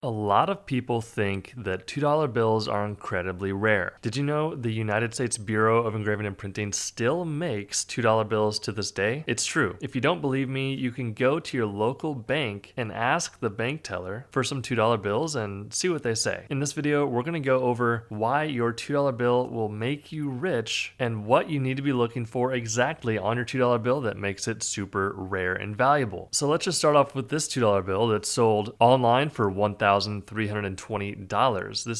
A lot of people think that $2 bills are incredibly rare. Did you know the United States Bureau of Engraving and Printing still makes $2 bills to this day? It's true. If you don't believe me, you can go to your local bank and ask the bank teller for some $2 bills and see what they say. In this video, we're going to go over why your $2 bill will make you rich and what you need to be looking for exactly on your $2 bill that makes it super rare and valuable. So let's just start off with this $2 bill that's sold online for $1,320. This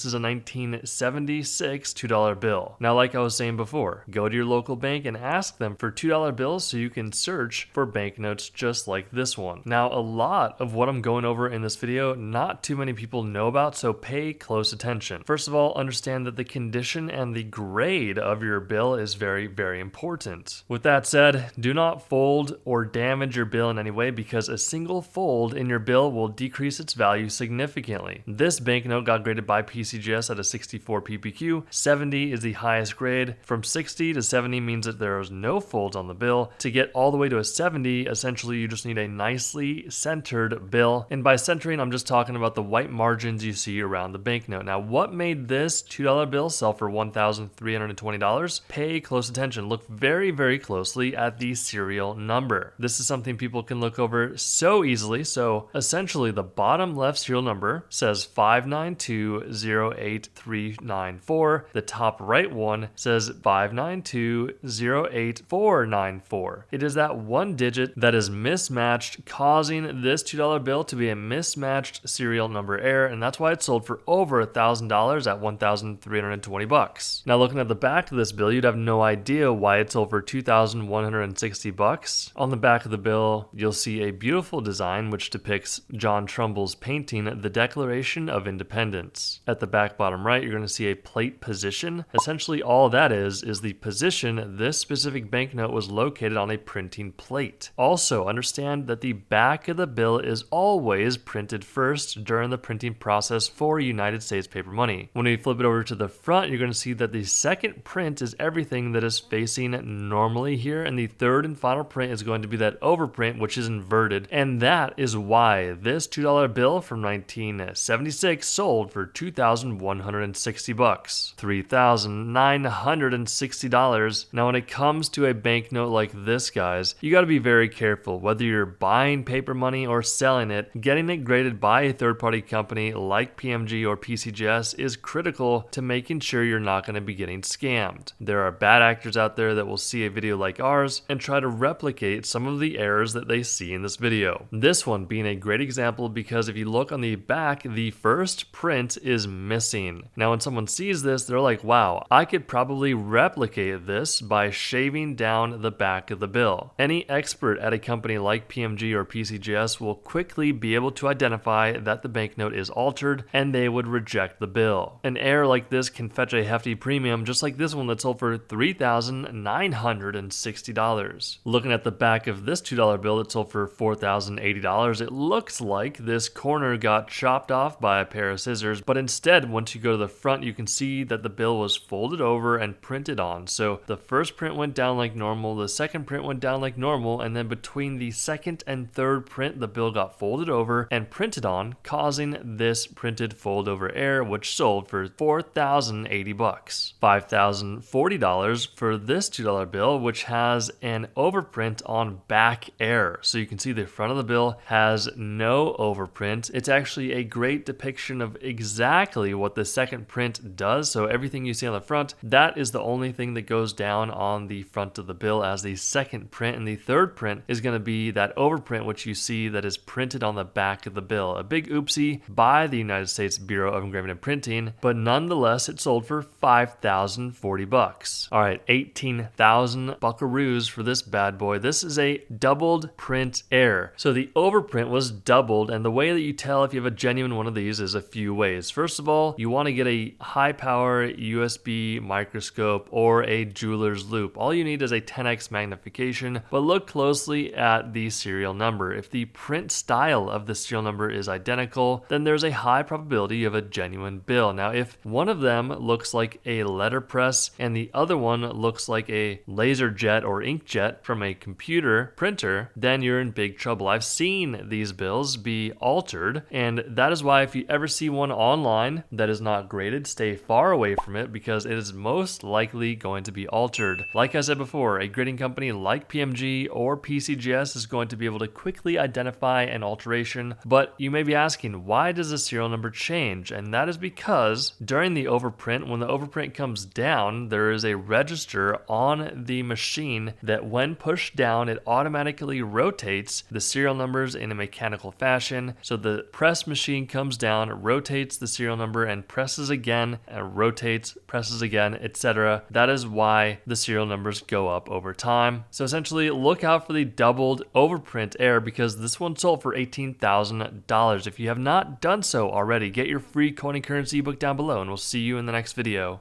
is a 1976 $2 bill. Now, like I was saying before, go to your local bank and ask them for $2 bills so you can search for banknotes just like this one. Now, a lot of what I'm going over in this video, not too many people know about, so pay close attention. First of all, understand that the condition and the grade of your bill is very, very important. With that said, do not fold or damage your bill in any way because a single fold in your bill will decrease its value significantly. This banknote got graded by PCGS at a 64 ppq. 70 is the highest grade. From 60 to 70 means that there is no folds on the bill. To get all the way to a 70, essentially you just need a nicely centered bill. And by centering, I'm just talking about the white margins you see around the banknote. Now, what made this $2 bill sell for $1,320? Pay close attention. Look very, very closely at the serial number. This is something people can look over so easily. So essentially the bottom left serial number says 592-08394. The top right one says 592-08494. It is that one digit that is mismatched, causing this $2 bill to be a mismatched serial number error, and that's why it sold for over $1,000 at $1,320. Now, looking at the back of this bill, you'd have no idea why it sold for $2,160. On the back of the bill, you'll see a beautiful design which depicts John Trumbull's painting, The Declaration of Independence. At the back bottom right, you're going to see a plate position. Essentially, all that is the position this specific banknote was located on a printing plate. Also, understand that the back of the bill is always printed first during the printing process for United States paper money. When we flip it over to the front, you're going to see that the second print is everything that is facing normally here, and the third and final print is going to be that overprint, which is inverted, and that is why this $2 bill from 1976 sold for $2,160, $3,960. Now, when it comes to a banknote like this, guys, you got to be very careful. Whether you're buying paper money or selling it, getting it graded by a third-party company like PMG or PCGS is critical to making sure you're not going to be getting scammed. There are bad actors out there that will see a video like ours and try to replicate some of the errors that they see in this video. This one being a great example because if you look on the back, the first print is missing. Now, when someone sees this, they're like, wow, I could probably replicate this by shaving down the back of the bill. Any expert at a company like PMG or PCGS will quickly be able to identify that the banknote is altered and they would reject the bill. An error like this can fetch a hefty premium, just like this one that sold for $3,960. Looking at the back of this $2 bill that sold for $4,080, it looks like this corner got chopped off by a pair of scissors, but instead, once you go to the front, you can see that the bill was folded over and printed on. So the first print went down like normal, the second print went down like normal, and then between the second and third print, the bill got folded over and printed on, causing this printed fold over error, which sold for $4,080. $5,040 for this $2 bill, which has an overprint on back error. So you can see the front of the bill has no overprint. It's actually a great depiction of exactly what the second print does. So everything you see on the front, that is the only thing that goes down on the front of the bill as the second print, and the third print is going to be that overprint which you see that is printed on the back of the bill. A big oopsie by the United States Bureau of Engraving and Printing, but nonetheless it sold for $5,040. All right, 18,000 buckaroos for this bad boy. This is a doubled print error. So the overprint was doubled, and the way that you tell if you have a genuine one of these is a few ways. First of all, you want to get a high power USB microscope or a jeweler's loupe. All you need is a 10x magnification, but look closely at the serial number. If the print style of the serial number is identical, then there's a high probability of a genuine bill. Now, if one of them looks like a letterpress and the other one looks like a laser jet or inkjet from a computer printer, then you're in big trouble. I've seen these bills be altered, and that is why if you ever see one online that is not graded, stay far away from it because it is most likely going to be altered. Like I said before, a grading company like PMG or PCGS is going to be able to quickly identify an alteration, but you may be asking, why does the serial number change? And that is because during the overprint, when the overprint comes down, there is a register on the machine that when pushed down, it automatically rotates the serial numbers in a mechanical fashion. So the press machine comes down, rotates the serial number, and presses again, and rotates, presses again, etc. That is why the serial numbers go up over time. So essentially, look out for the doubled overprint error because this one sold for $18,000. If you have not done so already, get your free coin and currency ebook down below, and we'll see you in the next video.